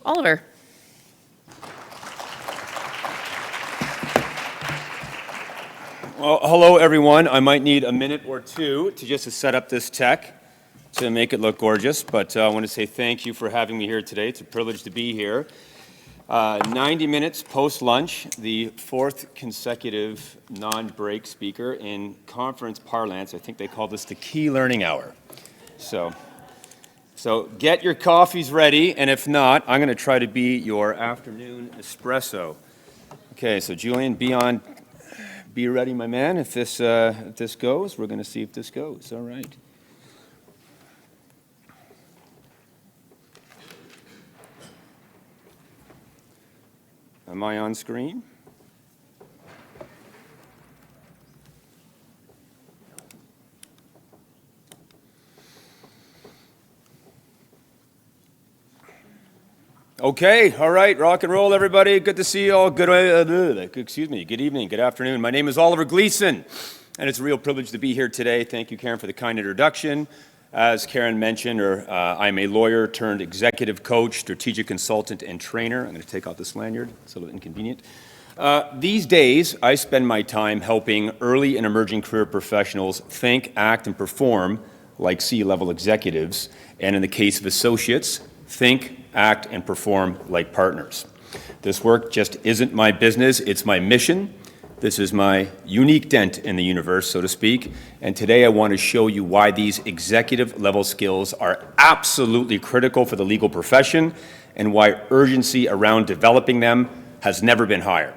Oliver. Well, hello everyone. I might need a minute or two to set up this tech to make it look gorgeous, but I want to say thank you for having me here today. It's a privilege to be here. 90 minutes post-lunch, the fourth consecutive non-break speaker in conference parlance. I think they call this the key learning hour. So get your coffees ready, and if not, I'm going to try to be your afternoon espresso. Okay, so Julian, be ready, my man. If this goes, we're going to see if this goes. All right. Am I on screen? Okay, all right, rock and roll, everybody. Good to see you all. Good evening, good afternoon. My name is Oliver Gleason, and it's a real privilege to be here today. Thank you, Karen, for the kind introduction. As Karen mentioned, I'm a lawyer turned executive coach, strategic consultant, and trainer. I'm going to take out this lanyard. It's a little inconvenient. These days, I spend my time helping early and emerging career professionals think, act, and perform like C-level executives, and in the case of associates, think, act, and perform like partners. This work just isn't my business, it's my mission. This is my unique dent in the universe, so to speak, and today I want to show you why these executive-level skills are absolutely critical for the legal profession and why urgency around developing them has never been higher.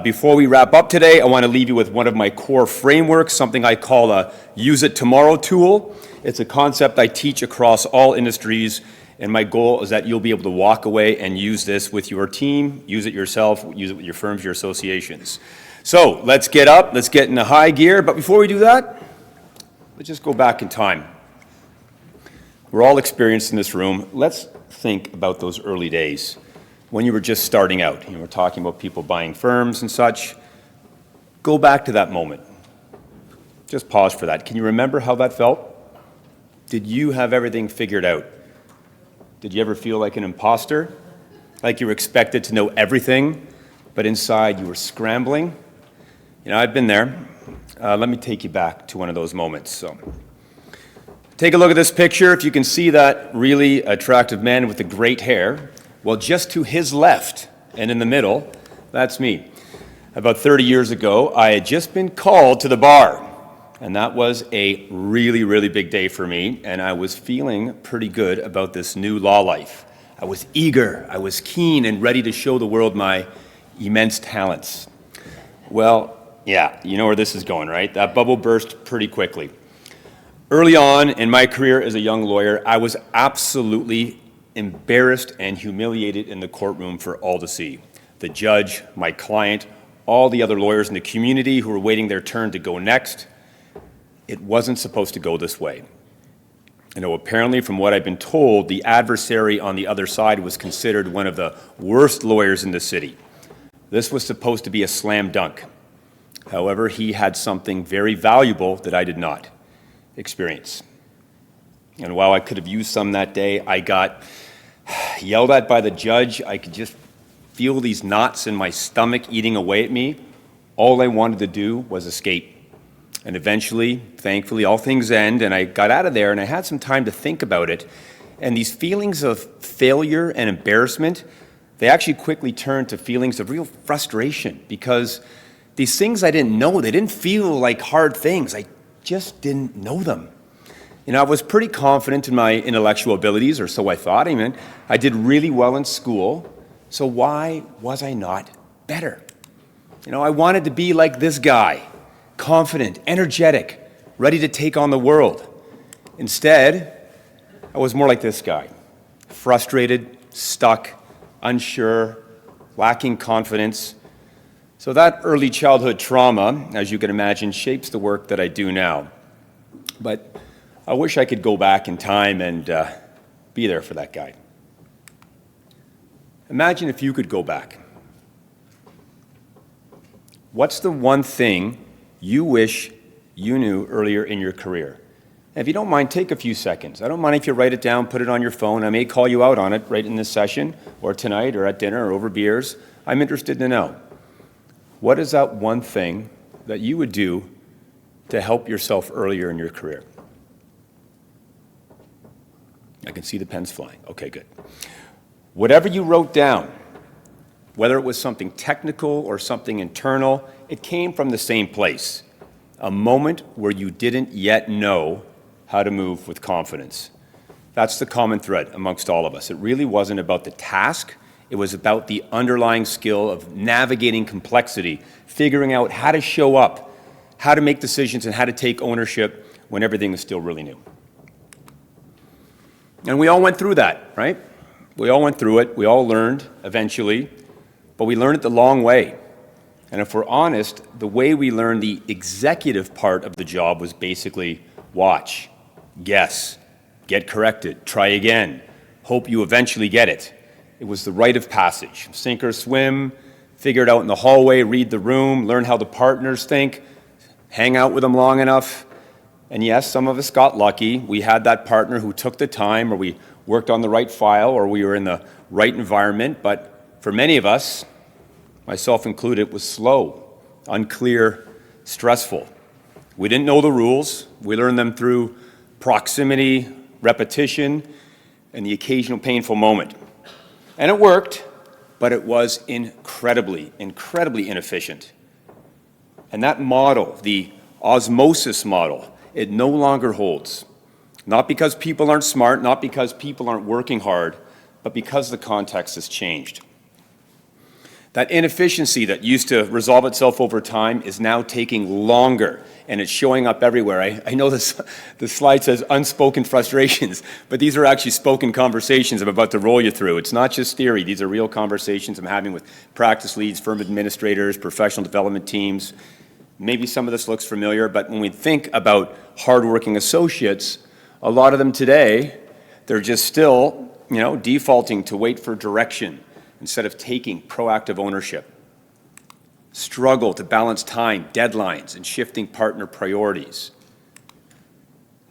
Before we wrap up today, I want to leave you with one of my core frameworks, something I call a Use It Tomorrow tool. It's a concept I teach across all industries, and my goal is that you'll be able to walk away and use this with your team, use it yourself, use it with your firms, your associations. So let's get up, let's get into high gear, but before we do that, let's just go back in time. We're all experienced in this room. Let's think about those early days when you were just starting out. We're talking about people buying firms and such. Go back to that moment. Just pause for that. Can you remember how that felt? Did you have everything figured out? Did you ever feel like an imposter? Like you were expected to know everything, but inside you were scrambling? I've been there. Let me take you back to one of those moments. So, take a look at this picture. If you can see that really attractive man with the great hair, well, just to his left and in the middle, that's me. About 30 years ago, I had just been called to the bar. And that was a really, really big day for me, and I was feeling pretty good about this new law life. I was eager, I was keen, and ready to show the world my immense talents. Well, yeah, you know where this is going, right? That bubble burst pretty quickly. Early on in my career as a young lawyer, I was absolutely embarrassed and humiliated in the courtroom for all to see. The judge, my client, all the other lawyers in the community who were waiting their turn to go next. It wasn't supposed to go this way. Apparently from what I've been told, the adversary on the other side was considered one of the worst lawyers in the city. This was supposed to be a slam dunk. However, he had something very valuable that I did not experience. And while I could have used some that day, I got yelled at by the judge. I could just feel these knots in my stomach eating away at me. All I wanted to do was escape. And eventually, thankfully, all things end, and I got out of there, and I had some time to think about it. And these feelings of failure and embarrassment, they actually quickly turned to feelings of real frustration, because these things I didn't know, they didn't feel like hard things. I just didn't know them. I was pretty confident in my intellectual abilities, or so I thought. I did really well in school, so why was I not better? I wanted to be like this guy. Confident, energetic, ready to take on the world. Instead, I was more like this guy, frustrated, stuck, unsure, lacking confidence. So that early childhood trauma, as you can imagine, shapes the work that I do now. But I wish I could go back in time and be there for that guy. Imagine if you could go back. What's the one thing you wish you knew earlier in your career? If you don't mind, take a few seconds. I don't mind if you write it down, put it on your phone. I may call you out on it right in this session, or tonight, or at dinner, or over beers. I'm interested to know, what is that one thing that you would do to help yourself earlier in your career? I can see the pens flying. Okay, good. Whatever you wrote down, whether it was something technical or something internal, it came from the same place. A moment where you didn't yet know how to move with confidence. That's the common thread amongst all of us. It really wasn't about the task. It was about the underlying skill of navigating complexity, figuring out how to show up, how to make decisions, and how to take ownership when everything is still really new. And we all went through that, right? We all went through it. We all learned eventually, but we learned it the long way. And if we're honest, the way we learned the executive part of the job was basically watch, guess, get corrected, try again, hope you eventually get it. It was the rite of passage. Sink or swim, figure it out in the hallway, read the room, learn how the partners think, hang out with them long enough. And yes, some of us got lucky. We had that partner who took the time, or we worked on the right file, or we were in the right environment. But for many of us, myself included, it was slow, unclear, stressful. We didn't know the rules. We learned them through proximity, repetition, and the occasional painful moment. And it worked, but it was incredibly, incredibly inefficient. And that model, the osmosis model, it no longer holds. Not because people aren't smart, not because people aren't working hard, but because the context has changed. That inefficiency that used to resolve itself over time is now taking longer, and it's showing up everywhere. I know this, the slide says unspoken frustrations, but these are actually spoken conversations I'm about to roll you through. It's not just theory. These are real conversations I'm having with practice leads, firm administrators, professional development teams. Maybe some of this looks familiar, but when we think about hardworking associates, a lot of them today, they're just still, defaulting to wait for direction instead of taking proactive ownership. Struggle to balance time, deadlines, and shifting partner priorities.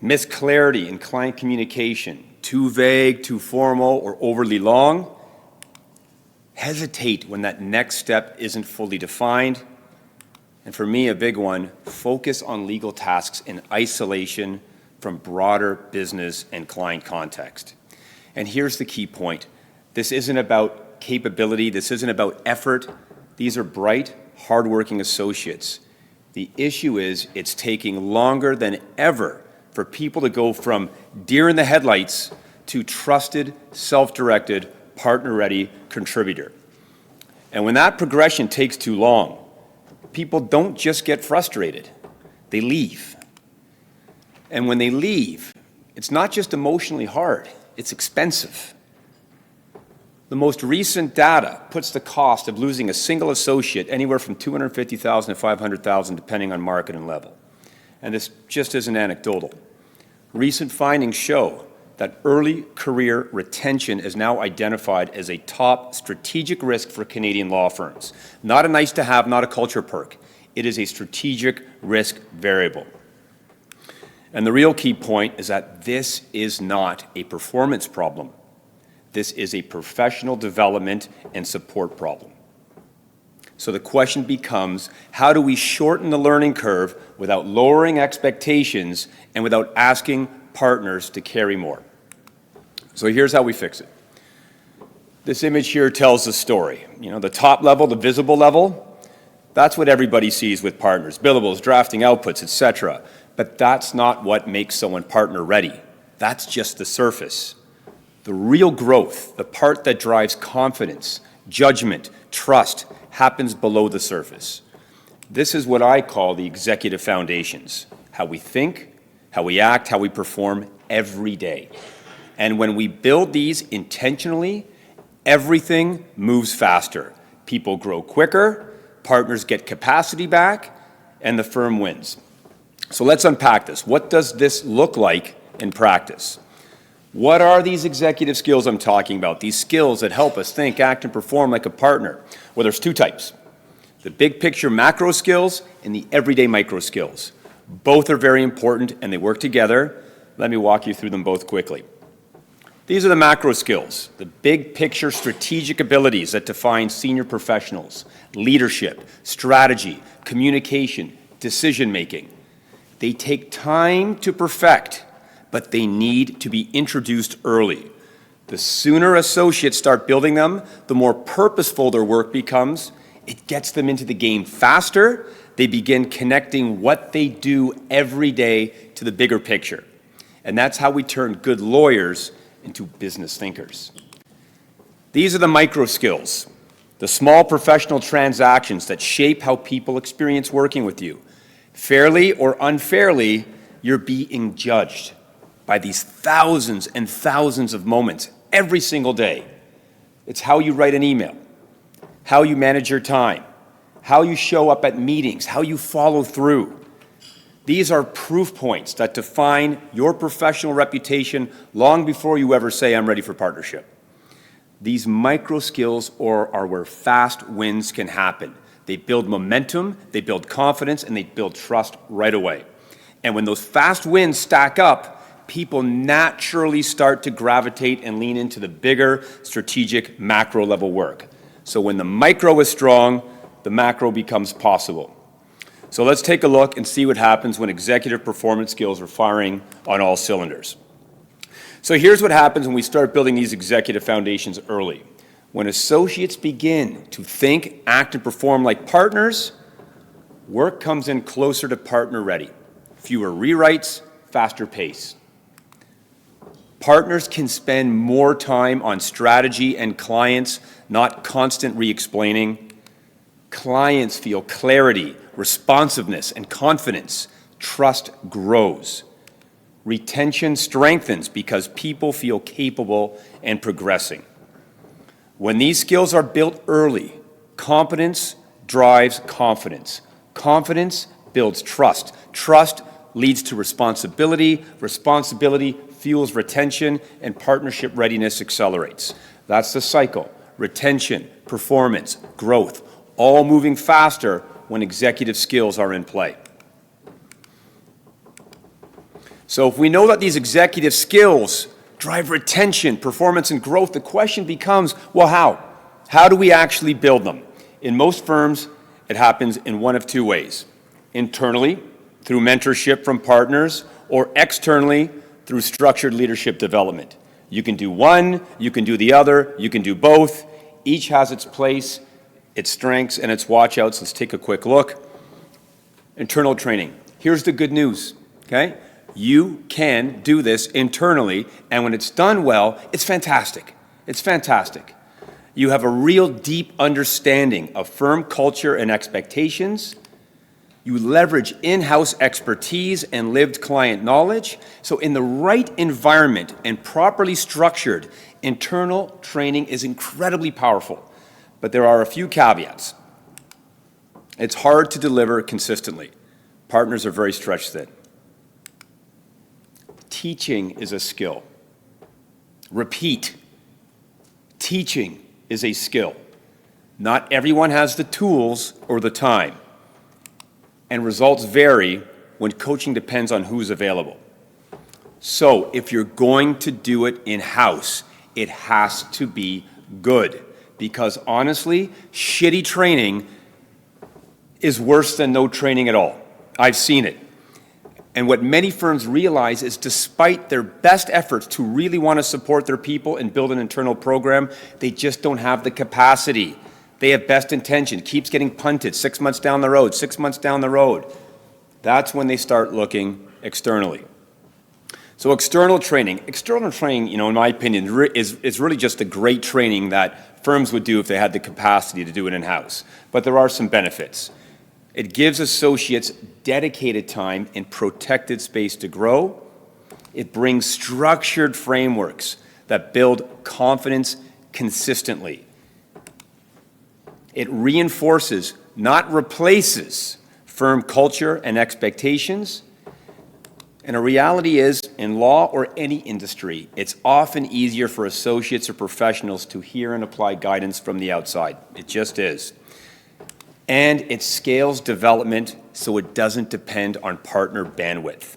Miss clarity in client communication, too vague, too formal, or overly long. Hesitate when that next step isn't fully defined. And for me, a big one, focus on legal tasks in isolation from broader business and client context. And here's the key point. This isn't about capability. This isn't about effort. These are bright, hardworking associates. The issue is it's taking longer than ever for people to go from deer in the headlights to trusted, self-directed, partner-ready contributor. And when that progression takes too long, people don't just get frustrated, they leave. And when they leave, it's not just emotionally hard, it's expensive. The most recent data puts the cost of losing a single associate anywhere from $250,000 to $500,000 depending on market and level. And this just isn't anecdotal. Recent findings show that early career retention is now identified as a top strategic risk for Canadian law firms. Not a nice to have, not a culture perk. It is a strategic risk variable. And the real key point is that this is not a performance problem. This is a professional development and support problem. So the question becomes, how do we shorten the learning curve without lowering expectations and without asking partners to carry more? So here's how we fix it. This image here tells the story. The top level, the visible level, that's what everybody sees with partners, billables, drafting outputs, etc. But that's not what makes someone partner ready. That's just the surface. The real growth, the part that drives confidence, judgment, trust, happens below the surface. This is what I call the executive foundations. How we think, how we act, how we perform every day. And when we build these intentionally, everything moves faster. People grow quicker, partners get capacity back, and the firm wins. So let's unpack this. What does this look like in practice? What are these executive skills I'm talking about? These skills that help us think, act, and perform like a partner. Well, there's two types. The big picture macro skills and the everyday micro skills. Both are very important and they work together, Let me walk you through them both quickly. These are the macro skills, the big picture strategic abilities that define senior professionals: leadership, strategy, communication, decision-making. They take time to perfect, but they need to be introduced early. The sooner associates start building them, the more purposeful their work becomes. It gets them into the game faster. They begin connecting what they do every day to the bigger picture. And that's how we turn good lawyers into business thinkers. These are the micro skills, the small professional transactions that shape how people experience working with you. Fairly or unfairly, you're being judged by these thousands and thousands of moments every single day. It's how you write an email, how you manage your time, how you show up at meetings, how you follow through. These are proof points that define your professional reputation long before you ever say, "I'm ready for partnership." These micro skills are where fast wins can happen. They build momentum, they build confidence, and they build trust right away. And when those fast wins stack up, people naturally start to gravitate and lean into the bigger strategic macro level work. So when the micro is strong, the macro becomes possible. So let's take a look and see what happens when executive performance skills are firing on all cylinders. So here's what happens when we start building these executive foundations early. When associates begin to think, act, and perform like partners, work comes in closer to partner ready. Fewer rewrites, faster pace. Partners can spend more time on strategy and clients, not constant re-explaining. Clients feel clarity, responsiveness, and confidence. Trust grows. Retention strengthens because people feel capable and progressing. When these skills are built early, competence drives confidence. Confidence builds trust. Trust leads to responsibility. Responsibility fuels retention, and partnership readiness accelerates. That's the cycle. Retention, performance, growth, all moving faster when executive skills are in play. So if we know that these executive skills drive retention, performance, and growth, the question becomes, well, how? How do we actually build them? In most firms, it happens in one of two ways: internally, through mentorship from partners, or externally, through structured leadership development. You can do one, you can do the other, you can do both. Each has its place, its strengths, and its watch-outs. Let's take a quick look. Internal training. Here's the good news, okay? You can do this internally, and when it's done well, it's fantastic. It's fantastic. You have a real deep understanding of firm culture and expectations. You leverage in-house expertise and lived client knowledge. So in the right environment and properly structured, internal training is incredibly powerful. But there are a few caveats. It's hard to deliver consistently. Partners are very stretched thin. Teaching is a skill. Repeat. Teaching is a skill. Not everyone has the tools or the time. And results vary when coaching depends on who's available. So if you're going to do it in-house, it has to be good. Because honestly, shitty training is worse than no training at all. I've seen it. And what many firms realize is despite their best efforts to really want to support their people and build an internal program, they just don't have the capacity. They have best intention, keeps getting punted 6 months down the road, 6 months down the road. That's when they start looking externally. So external training, in my opinion, is really just a great training that firms would do if they had the capacity to do it in-house. But there are some benefits. It gives associates dedicated time and protected space to grow. It brings structured frameworks that build confidence consistently. It reinforces, not replaces, firm culture and expectations. And a reality is, in law or any industry, it's often easier for associates or professionals to hear and apply guidance from the outside. It just is. And it scales development so it doesn't depend on partner bandwidth.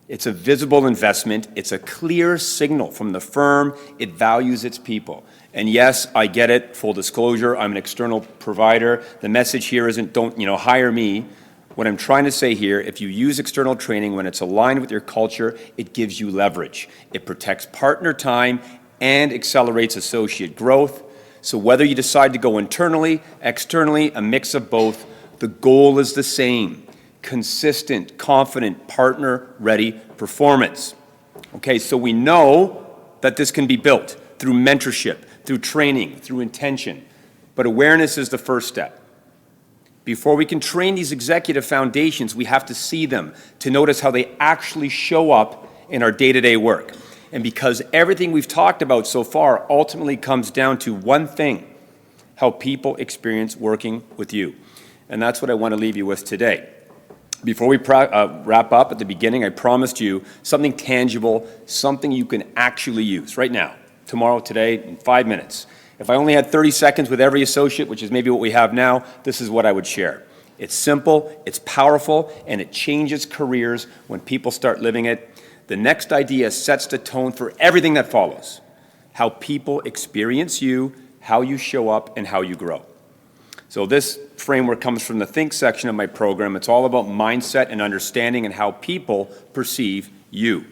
It's a visible investment. It's a clear signal from the firm. It values its people. And yes, I get it, full disclosure, I'm an external provider. The message here isn't don't, hire me. What I'm trying to say here, if you use external training when it's aligned with your culture, it gives you leverage. It protects partner time and accelerates associate growth. So whether you decide to go internally, externally, a mix of both, the goal is the same. Consistent, confident, partner-ready performance. Okay, so we know that this can be built through mentorship, through training, through intention. But awareness is the first step. Before we can train these executive foundations, we have to see them, to notice how they actually show up in our day-to-day work. And because everything we've talked about so far ultimately comes down to one thing, how people experience working with you. And that's what I want to leave you with today. Before we wrap up at the beginning, I promised you something tangible, something you can actually use right now, tomorrow, today, in 5 minutes. If I only had 30 seconds with every associate, which is maybe what we have now, this is what I would share. It's simple, it's powerful, and it changes careers when people start living it. The next idea sets the tone for everything that follows. How people experience you, how you show up, and how you grow. So this framework comes from the Think section of my program. It's all about mindset and understanding and how people perceive you.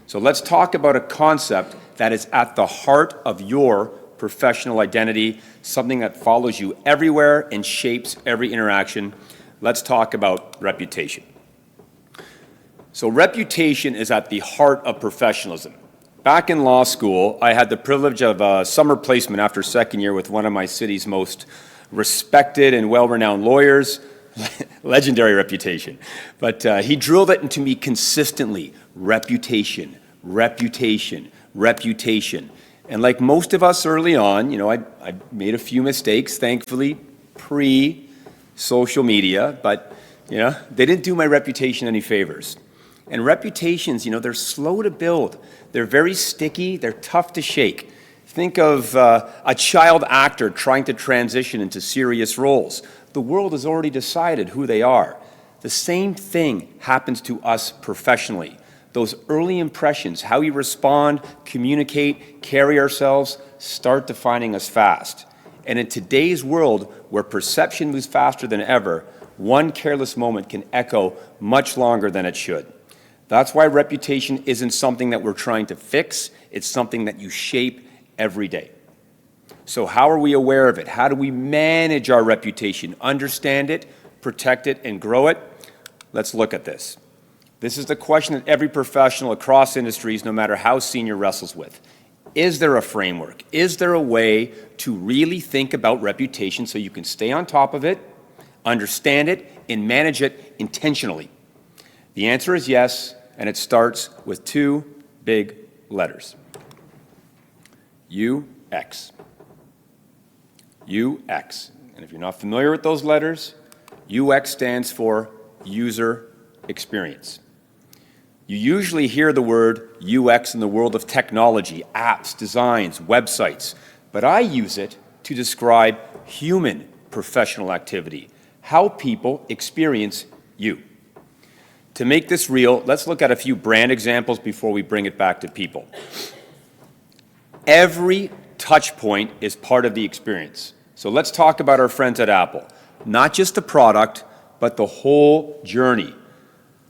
So let's talk about a concept that is at the heart of your professional identity, something that follows you everywhere and shapes every interaction. Let's talk about reputation. So reputation is at the heart of professionalism. Back in law school, I had the privilege of a summer placement after second year with one of my city's most respected and well-renowned lawyers, legendary reputation. But he drilled it into me consistently, reputation, reputation, reputation. And like most of us early on, I made a few mistakes, thankfully, pre-social media, but they didn't do my reputation any favors. And reputations, they're slow to build. They're very sticky. They're tough to shake. Think of a child actor trying to transition into serious roles. The world has already decided who they are. The same thing happens to us professionally. Those early impressions, how we respond, communicate, carry ourselves, start defining us fast. And in today's world, where perception moves faster than ever, one careless moment can echo much longer than it should. That's why reputation isn't something that we're trying to fix. It's something that you shape every day. So how are we aware of it? How do we manage our reputation, understand it, protect it, and grow it? Let's look at this. This is the question that every professional across industries, no matter how senior, wrestles with. Is there a framework? Is there a way to really think about reputation so you can stay on top of it, understand it, and manage it intentionally? The answer is yes, and it starts with two big letters. UX. UX. And if you're not familiar with those letters, UX stands for user experience. You usually hear the word UX in the world of technology, apps, designs, websites, but I use it to describe human professional activity, how people experience you. To make this real, let's look at a few brand examples before we bring it back to people. Every touch point is part of the experience. So let's talk about our friends at Apple. Not just the product, but the whole journey.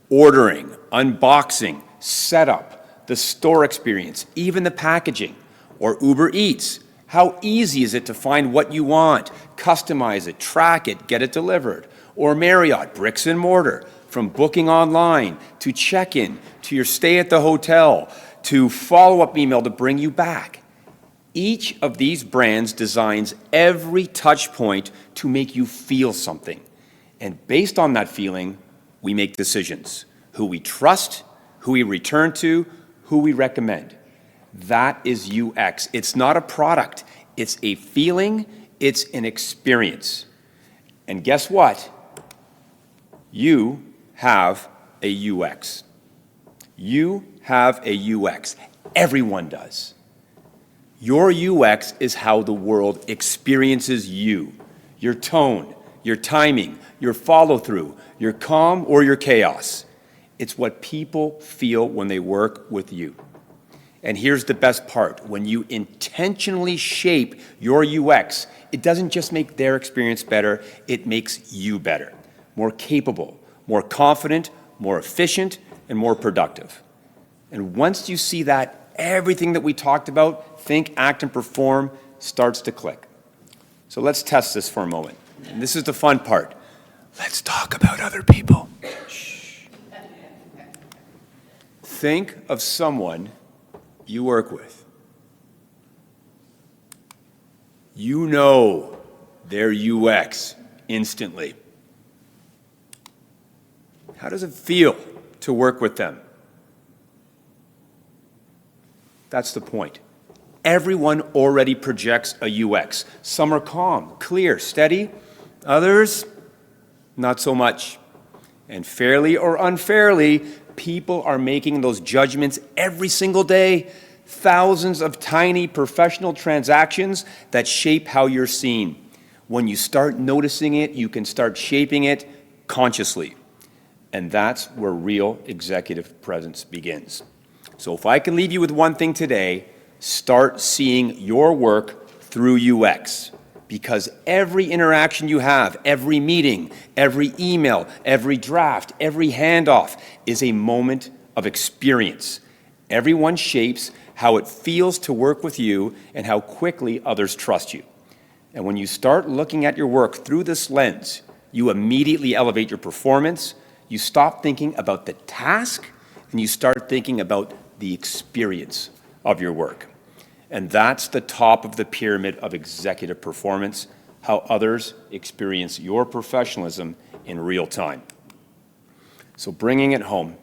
Ordering, unboxing, setup, the store experience, even the packaging. Or Uber Eats. How easy is it to find what you want, customize it, track it, get it delivered? Or Marriott, bricks and mortar. From booking online, to check-in, to your stay at the hotel, to follow-up email to bring you back. Each of these brands designs every touch point to make you feel something. And based on that feeling, we make decisions. Who we trust, who we return to, who we recommend. That is UX. It's not a product. It's a feeling. It's an experience. And guess what? You have a UX. You have a UX. Everyone does. Your UX is how the world experiences you. Your tone, your timing, your follow-through, your calm or your chaos. It's what people feel when they work with you. And here's the best part. When you intentionally shape your UX, it doesn't just make their experience better, it makes you better, more capable, more confident, more efficient, and more productive. And once you see that, everything that we talked about, think, act, and perform, starts to click. So let's test this for a moment. And this is the fun part. Let's talk about other people. Shh. Think of someone you work with. You know their UX instantly. How does it feel to work with them? That's the point. Everyone already projects a UX. Some are calm, clear, steady. Others, not so much. And fairly or unfairly, people are making those judgments every single day. Thousands of tiny professional transactions that shape how you're seen. When you start noticing it, you can start shaping it consciously. And that's where real executive presence begins. So if I can leave you with one thing today, start seeing your work through UX. Because every interaction you have, every meeting, every email, every draft, every handoff is a moment of experience. Everyone shapes how it feels to work with you and how quickly others trust you. And when you start looking at your work through this lens, you immediately elevate your performance, you stop thinking about the task, and you start thinking about the experience of your work. And that's the top of the pyramid of executive performance, how others experience your professionalism in real time. So bringing it home,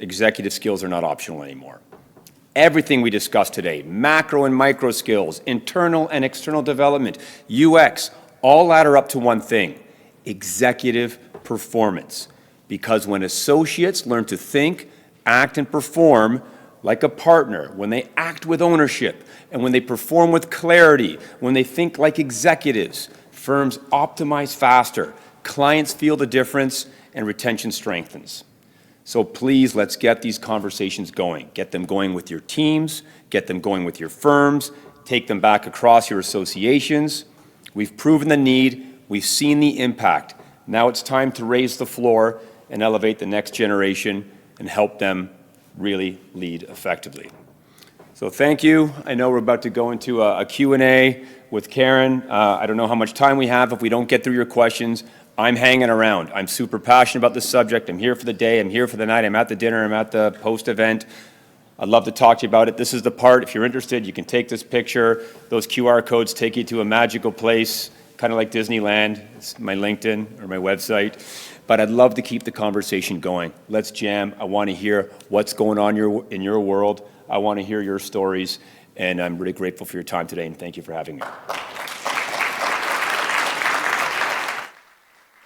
executive skills are not optional anymore. Everything we discussed today, macro and micro skills, internal and external development, UX, all ladder up to one thing, executive performance. Because when associates learn to think, act, and perform like a partner, when they act with ownership, and when they perform with clarity, when they think like executives, firms optimize faster, clients feel the difference, and retention strengthens. So please, let's get these conversations going. Get them going with your teams, get them going with your firms, take them back across your associations. We've proven the need, we've seen the impact. Now it's time to raise the floor and elevate the next generation and help them really lead effectively. So thank you. I know we're about to go into a Q&A with Karen. I don't know how much time we have. If we don't get through your questions, I'm hanging around. I'm super passionate about this subject. I'm here for the day. I'm here for the night. I'm at the dinner. I'm at the post-event. I'd love to talk to you about it. This is the part. If you're interested, you can take this picture. Those QR codes take you to a magical place, kind of like Disneyland. It's my LinkedIn or my website. But I'd love to keep the conversation going. Let's jam. I want to hear what's going on in your world. I want to hear your stories. And I'm really grateful for your time today, and thank you for having me.